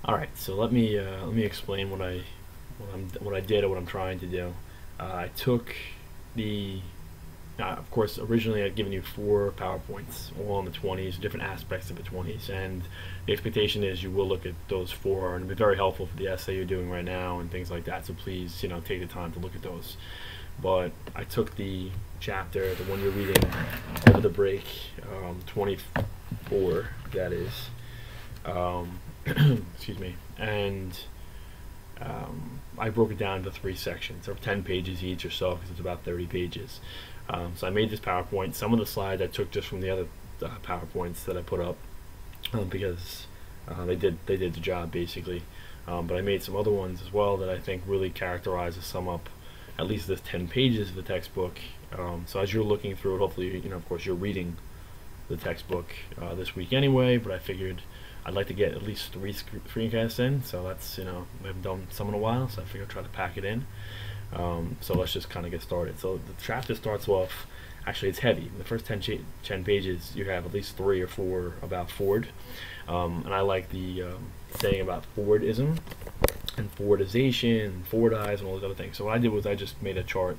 All right, so let me explain what I did or what I'm trying to do. I took the of course, originally I'd given you 4 PowerPoints, all on the 20s, different aspects of the 20s, and the expectation is you will look at those four, and it'll be very helpful for the essay you're doing right now and things like that. So please, take the time to look at those. But I took the chapter, the one you're reading over the break, 24, that is, um, excuse me, and I broke it down into 3 sections of 10 pages each or so because it's about 30 pages. So I made this PowerPoint. Some of the slides I took just from the other PowerPoints that I put up because they did the job basically. But I made some other ones as well that I think really characterize or sum up at least this 10 pages of the textbook. So as you're looking through it, hopefully, of course, you're reading the textbook this week anyway. But I figured I'd like to get at least 3 screencasts in. So that's we haven't done some in a while, so I figured I'd try to pack it in. So let's just kind of get started. So the chapter starts off, actually it's heavy. In the first 10 pages you have at least 3 or 4 about Ford. And I like the saying about Fordism and Fordization and Fordize and all those other things. So what I did was I just made a chart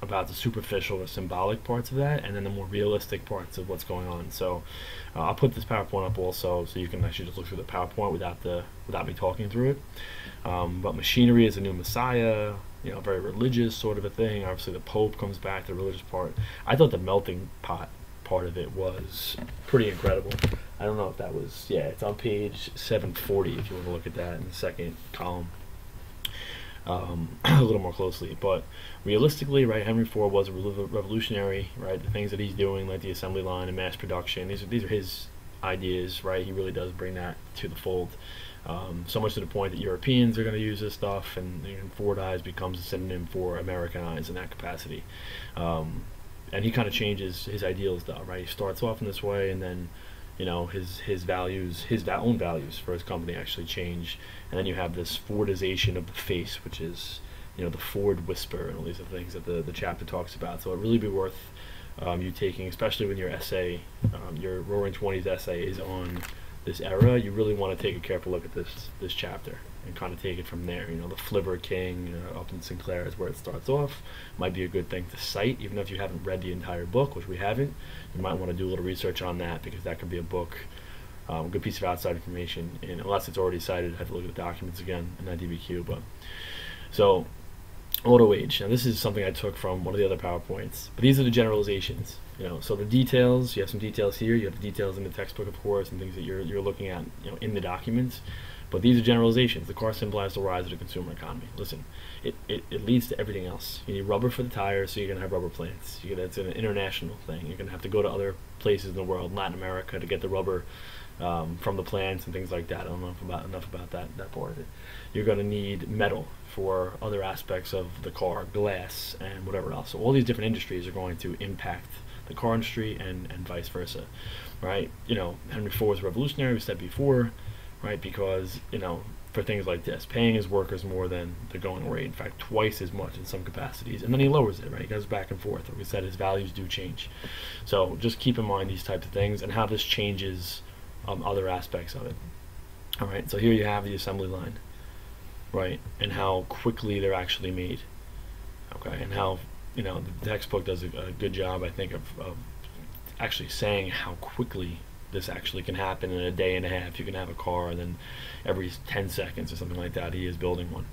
about the superficial or symbolic parts of that, and then the more realistic parts of what's going on. So I'll put this PowerPoint up also, so you can actually just look through the PowerPoint without me talking through it. But machinery is a new messiah, very religious sort of a thing. Obviously, the Pope comes back, the religious part. I thought the melting pot part of it was pretty incredible. I don't know if that was, yeah, it's on page 740 if you want to look at that in the second column. A little more closely, but realistically, right, Henry Ford was a revolutionary, right? The things that he's doing, like the assembly line and mass production, these are his ideas, right? He really does bring that to the fold. So much to the point that Europeans are going to use this stuff, and Fordize becomes a synonym for Americanized in that capacity. And he kind of changes his ideals, though, right? He starts off in this way, and then his values, his own values for his company actually change, and then you have this Fordization of the face, which is the Ford whisper and all these other things that the chapter talks about. So it really be worth you taking, especially when your essay, your Roaring Twenties essay is on this era. You really want to take a careful look at this chapter and kind of take it from there. The Flivver King up in Sinclair is where it starts off. Might be a good thing to cite, even if you haven't read the entire book, which we haven't. You might want to do a little research on that, because that could be a book, a good piece of outside information. And unless it's already cited, I have to look at the documents again in IDBQ. But so auto age. Now this is something I took from one of the other PowerPoints, but these are the generalizations. So the details, you have some details here, you have the details in the textbook, of course, and things that you're looking at, in the documents. But these are generalizations. The car symbolizes the rise of the consumer economy. Listen, it leads to everything else. You need rubber for the tires, so you're going to have rubber plants. It's an international thing. You're going to have to go to other places in the world, Latin America, to get the rubber from the plants and things like that. I don't know enough about that part of it. You're going to need metal for other aspects of the car, glass, and whatever else. So all these different industries are going to impact the car industry and vice versa, right? Henry Ford was revolutionary, we said before, right? Because, for things like this, paying his workers more than the going rate, in fact, twice as much in some capacities, and then he lowers it, right? He goes back and forth. Like we said, his values do change. So just keep in mind these types of things and how this changes other aspects of it. All right, so here you have the assembly line, right? And how quickly they're actually made, okay? And how, the textbook does a good job, I think, of actually saying how quickly this actually can happen in a day and a half. You can have a car, and then every 10 seconds or something like that, he is building one.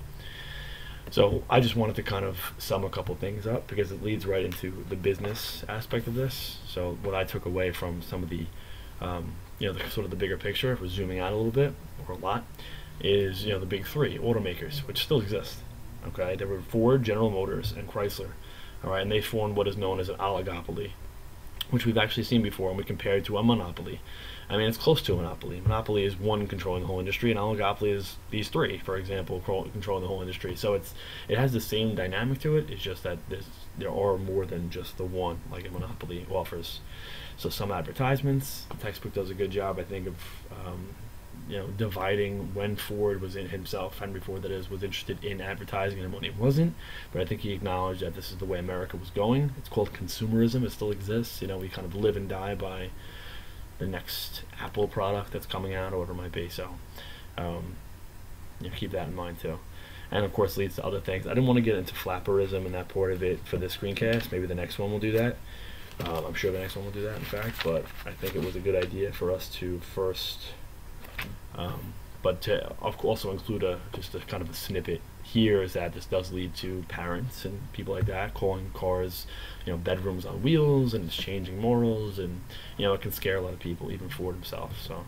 So I just wanted to kind of sum a couple things up, because it leads right into the business aspect of this. So what I took away from some of the, sort of the bigger picture, if we're zooming out a little bit, or a lot, is, the big three automakers, which still exist. Okay, there were Ford, General Motors, and Chrysler. All right, and they formed what is known as an oligopoly, which we've actually seen before, and we compared to a monopoly. I mean, it's close to a monopoly. Monopoly is one controlling the whole industry, and oligopoly is these three, for example, controlling the whole industry. So it has the same dynamic to it. It's just that there are more than just the one, like a monopoly offers. So some advertisements, the textbook does a good job, I think, of dividing when Ford was in himself, Henry Ford that is, was interested in advertising and when he wasn't. But I think he acknowledged that this is the way America was going. It's called consumerism. It still exists. We kind of live and die by the next Apple product that's coming out, or whatever it might be. So Um, keep that in mind too. And of course leads to other things. I didn't want to get into flapperism and that part of it for this screencast. Maybe the next one will do that. I'm sure the next one will do that, in fact. But I think it was a good idea for us to first, but to also include just a kind of a snippet here is that this does lead to parents and people like that calling cars, bedrooms on wheels, and it's changing morals, and it can scare a lot of people, even Ford himself. So,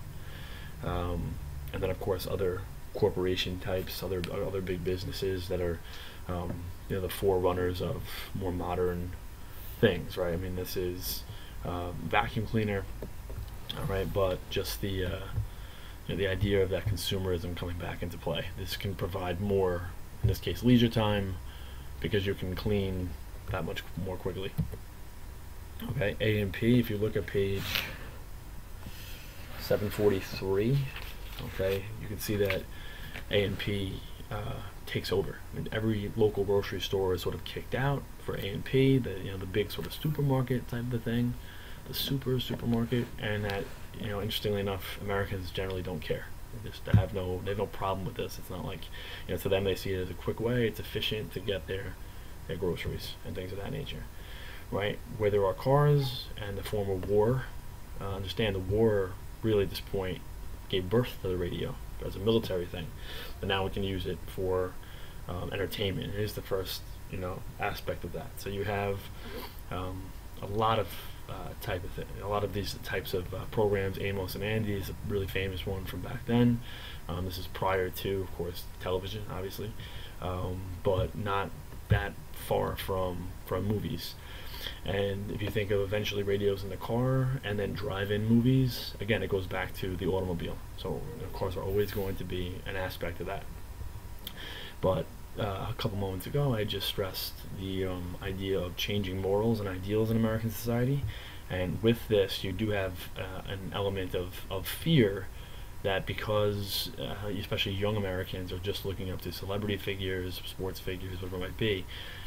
and then of course other corporation types, other big businesses that are, the forerunners of more modern things, right? I mean, this is vacuum cleaner, all right, but just the the idea of that consumerism coming back into play. This can provide more, in this case, leisure time, because you can clean that much more quickly. Okay, A&P, if you look at page 743, okay, you can see that A&P takes over. I mean, every local grocery store is sort of kicked out for A&P, the big sort of supermarket type of thing, the supermarket, and that, interestingly enough, Americans generally don't care. They have no problem with this. It's not like, to them they see it as a quick way, it's efficient to get their groceries and things of that nature, right? Where there are cars and the form of war, understand the war really at this point gave birth to the radio as a military thing, but now we can use it for entertainment. It is the first aspect of that. So you have a lot of a lot of these types of programs. Amos and Andy is a really famous one from back then. This is prior to, of course, television, obviously, but not that far from movies. And if you think of eventually radios in the car and then drive-in movies, again, it goes back to the automobile. So cars are always going to be an aspect of that. But a couple moments ago, I just stressed the idea of changing morals and ideals in American society. And with this, you do have an element of fear that because especially young Americans are just looking up to celebrity figures, sports figures, whatever it might be,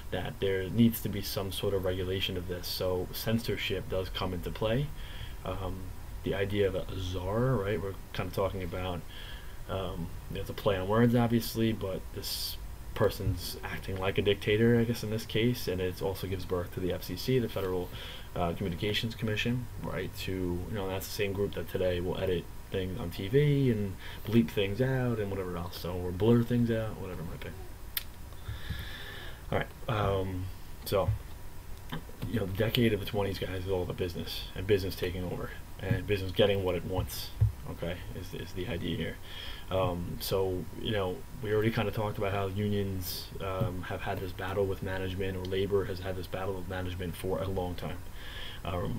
that there needs to be some sort of regulation of this. So censorship does come into play. The idea of a czar, right? We're kind of talking about, it's a play on words, obviously, but this person's acting like a dictator, I guess, in this case, and it also gives birth to the FCC, the Federal Communications Commission, right? To, that's the same group that today will edit things on TV and bleep things out and whatever else, or blur things out, whatever it might be. All right, so the decade of the 20s, guys, is all about business and business taking over and business getting what it wants. Okay, is the idea here. So we already kind of talked about how unions have had this battle with management, or labor has had this battle with management for a long time.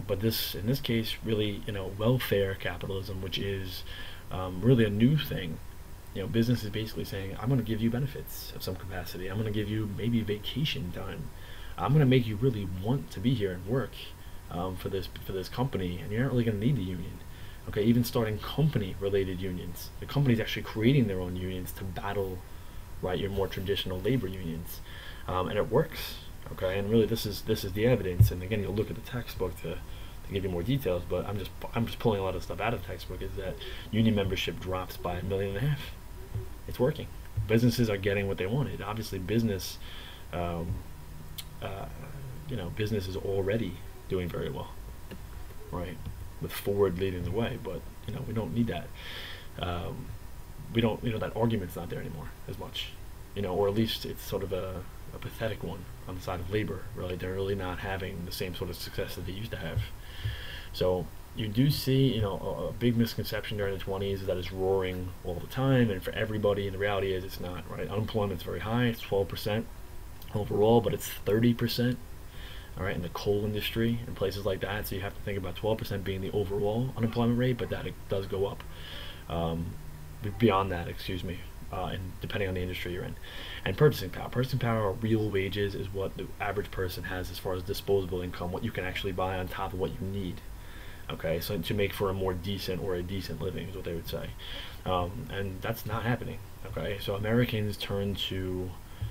But in this case, really, welfare capitalism, which is really a new thing. Business is basically saying, I'm going to give you benefits of some capacity. I'm going to give you maybe vacation time. I'm going to make you really want to be here and work for this company, and you're not really going to need the union. Okay, even starting company-related unions. The company's actually creating their own unions to battle, right, your more traditional labor unions, and it works. Okay, and really this is the evidence. And again, you'll look at the textbook to give you more details. But I'm just pulling a lot of stuff out of the textbook. Is that union membership drops by 1.5 million? It's working. Businesses are getting what they wanted. Obviously, business, business is already doing very well, right? With Ford leading the way, but we don't need that. We don't, that argument's not there anymore as much, or at least it's sort of a pathetic one on the side of labor. Really, they're really not having the same sort of success that they used to have. So you do see, a big misconception during the 20s is that it's roaring all the time and for everybody, and the reality is it's not, right? Unemployment's very high, it's 12% overall, but it's 30%, all right, in the coal industry and places like that. So you have to think about 12% being the overall unemployment rate, but that it does go up beyond that, and depending on the industry you're in. And purchasing power or real wages is what the average person has as far as disposable income, what you can actually buy on top of what you need. Okay, so to make for a decent living is what they would say, and that's not happening. Okay, so Americans turn to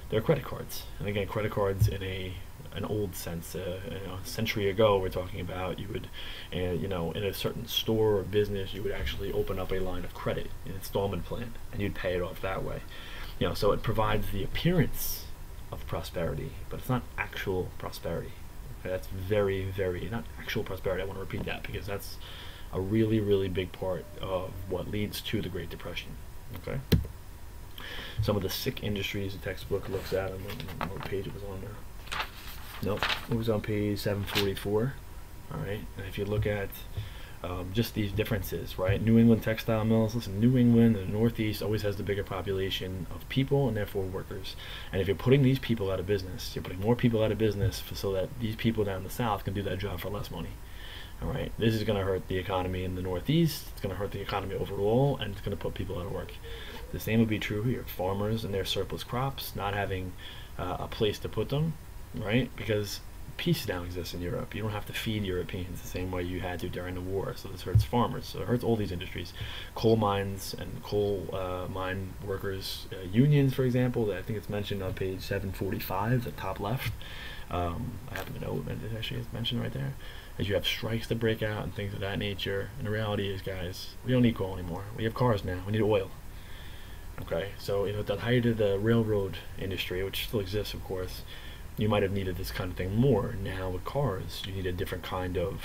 they're credit cards. And again, credit cards in an old sense, a century ago, we're talking about, you would, in a certain store or business, you would actually open up a line of credit, an installment plan, and you'd pay it off that way. So it provides the appearance of prosperity, but it's not actual prosperity. Okay, that's very, very, not actual prosperity. I want to repeat that because that's a really, really big part of what leads to the Great Depression. Okay. Some of the sick industries the textbook looks at, and what page it was on there. Nope, it was on page 744. All right, and if you look at just these differences, right? New England textile mills. Listen, New England and the Northeast always has the bigger population of people and therefore workers. And if you're putting these people out of business, you're putting more people out of business so that these people down in the South can do that job for less money. All right, this is going to hurt the economy in the Northeast. It's going to hurt the economy overall, and it's going to put people out of work. The same would be true here. Farmers and their surplus crops not having a place to put them, right? Because peace now exists in Europe. You don't have to feed Europeans the same way you had to during the war. So this hurts farmers. So it hurts all these industries. Coal mines and coal mine workers unions, for example. I think it's mentioned on page 745, the top left. I happen to know it actually is mentioned right there. As you have strikes that break out and things of that nature. And the reality is, guys, we don't need coal anymore. We have cars now. We need oil. Okay, so at the height of the railroad industry, which still exists, of course, you might have needed this kind of thing more. Now with cars, you need a different kind of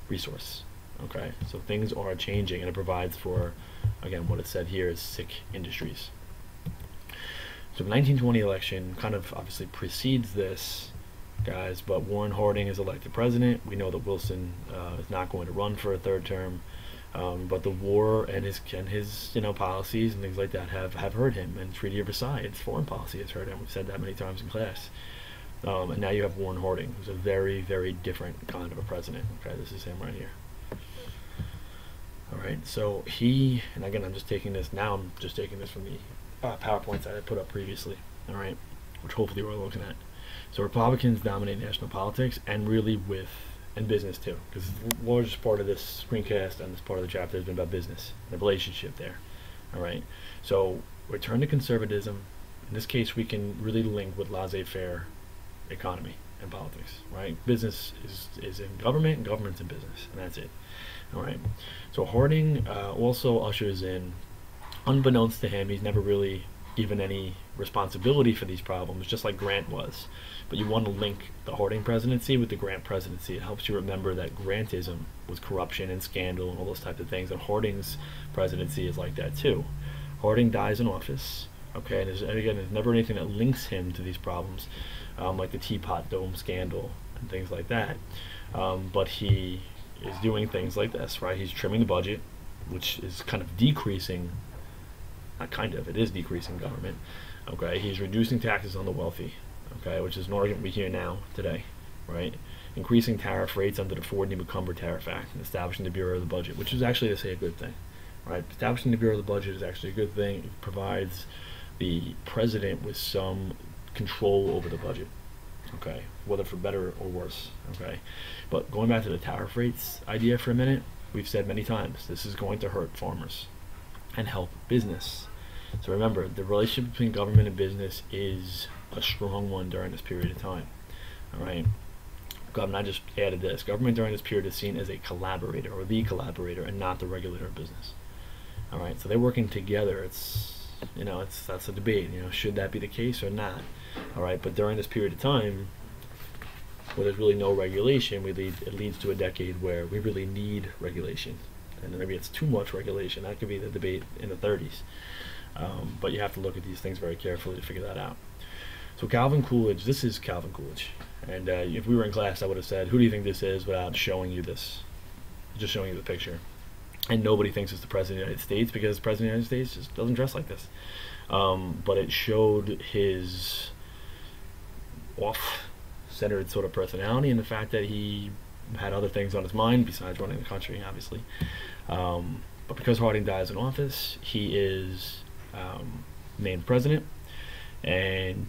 resource. Okay, so things are changing, and it provides for, again, what it said here is sick industries. So the 1920 election kind of obviously precedes this, guys, but Warren Harding is elected president. We know that Wilson is not going to run for a third term. But the war and his policies and things like that have hurt him, and Treaty of Versailles, its foreign policy has hurt him. We've said that many times in class. And now you have Warren Harding, who's a very, very different kind of a president. Okay, this is him right here. All right, so and again, I'm just taking this from the PowerPoints that I put up previously. All right, which hopefully we're looking at. So Republicans dominate national politics, and really and business too, because the largest part of this screencast and this part of the chapter has been about business and the relationship there. All right, so return to conservatism. In this case, we can really link with laissez-faire economy and politics. Right, business is in government, and government's in business, and that's it. All right, so Harding also ushers in, unbeknownst to him, he's never really given any responsibility for these problems, just like Grant was. But you want to link the Harding presidency with the Grant presidency. It helps you remember that Grantism was corruption and scandal and all those types of things, and Harding's presidency is like that too. Harding dies in office, okay, and again, there's never anything that links him to these problems, like the Teapot Dome scandal and things like that. But he is doing things like this, right? He's trimming the budget, which is kind of decreasing, not kind of, it is decreasing government. Okay, he's reducing taxes on the wealthy, okay, which is an argument we hear now, today, right? Increasing tariff rates under the Ford and McCumber Tariff Act and establishing the Bureau of the Budget, which is actually, to say, a good thing, right? Establishing the Bureau of the Budget is actually a good thing. It provides the president with some control over the budget, okay, whether for better or worse, okay? But going back to the tariff rates idea for a minute, we've said many times, this is going to hurt farmers and help business. So remember, the relationship between government and business is a strong one during this period of time. All right. I just added this. Government during this period is seen as a collaborator, or the collaborator, and not the regulator of business. All right. So they're working together. That's a debate. Should that be the case or not? All right. But during this period of time, where there's really no regulation, it leads to a decade where we really need regulation. And maybe it's too much regulation. That could be the debate in the 30s. But you have to look at these things very carefully to figure that out. So Calvin Coolidge, this is Calvin Coolidge. And if we were in class, I would have said, who do you think this is, without showing you this, just showing you the picture. And nobody thinks it's the President of the United States, because the President of the United States just doesn't dress like this. But it showed his off-centered sort of personality, and the fact that he had other things on his mind besides running the country, obviously. But because Harding dies in office, he is named president, And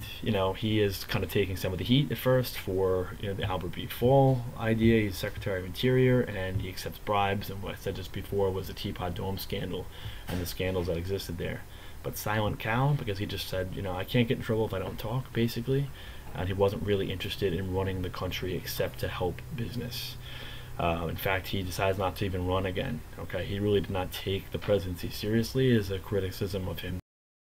he is kind of taking some of the heat at first for the Albert B. Fall idea. He's Secretary of Interior, and he accepts bribes. And what I said just before was the Teapot Dome scandal and the scandals that existed there. But silent cow, because he just said, I can't get in trouble if I don't talk, basically. And he wasn't really interested in running the country except to help business. In fact, he decides not to even run again. Okay, he really did not take the presidency seriously, as a criticism of him